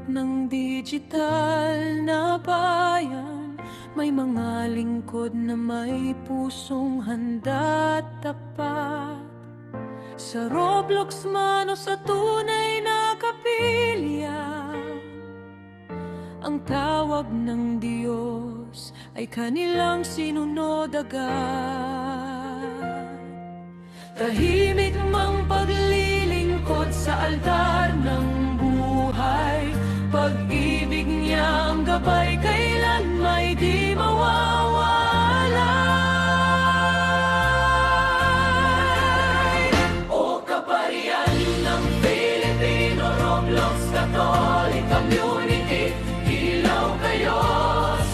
ng digital na bayan, may mga lingkod na may pusong handa at tapat. Sa Roblox man o sa tunay na kapilya, ang tawag ng Diyos ay kanilang sinunod agad. Tahimik mang paglilingkod sa altar ng buhay, pag-ibig niya ang gabay kailan may di mawawala. O kaparian ng Pilipino Roblox Catholic Community, ilaw kayo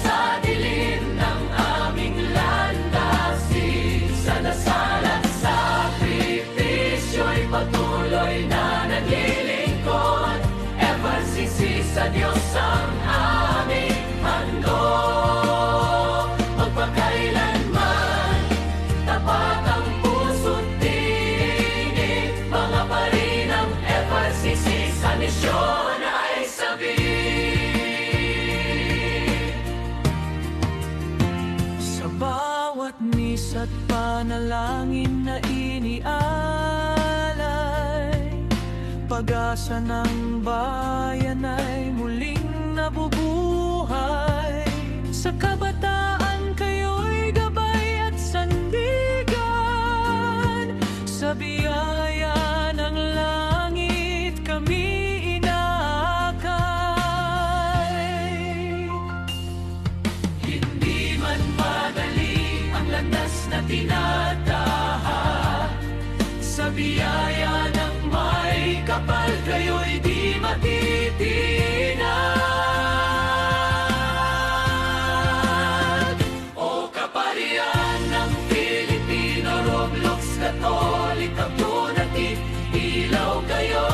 sa dilim ng aming landasin. Sa dasal at sakripisyo'y patuloy na naglilingkod. FRCC sa Diyos ang aming handog. Magpakailanman, tapat ang puso't tinig. Mga pari ng FRCC sa misyon ay sabik. Sa bawat misa't panalangin na inialay, pag-asa ng bayan ay muling nabubuhay. Sa kabataan kayo'y gabay at sandigan, sa biyaya ng langit kami inaakay. Hindi man madali ang landas na tinatahak, sa biyaya ng may kapal kayo'y di matitinag. O kaparian ng Pilipino Roblox Catholic Community, ilaw kayo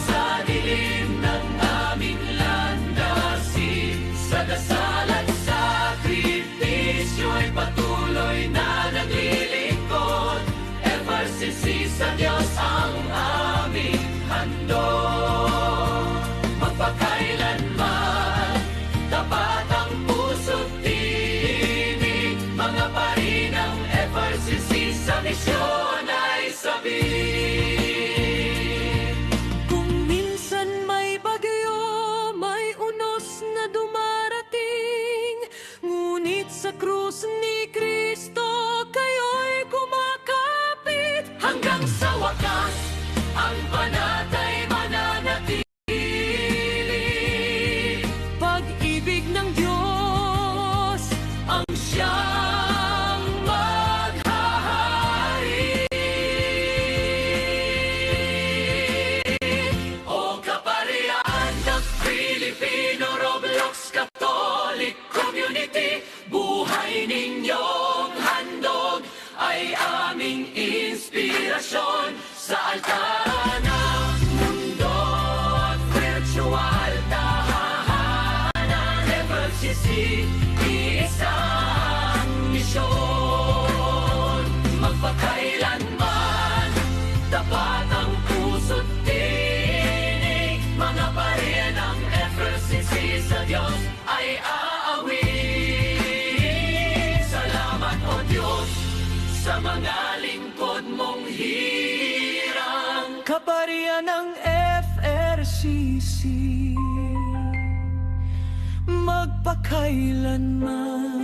sa dilim ng aming landasin. Sa dasal at sakripisyo'y patuloy na naglilingkod. FRCC sa Diyos ang aming handog. Magpakailanman, tapat ang puso't tinig. Mga pari ng FRCC sa misyon ay sabik. Kung minsan may bagyo, may unos na dumarating, ngunit sa krus ni Kristo kayo'y kumakapit. Hanggang sa wakas, ang panatay mananatili. Pag-ibig ng Diyos ang siyang maghahari. O kaparian ng Filipino Roblox Catholic Community, buhay ninyong handog ay aming inspirasyon. Sa altar ng mundo at virtual tahanan, FRCC, iisang misyon. Magpakailanman, tapat ang puso't tinig. Mga pari ng FRCC sa Diyos ay aawit. Salamat o Diyos sa mga lingkod mong hirang. Kaparian ng FRCC, magpakailanman.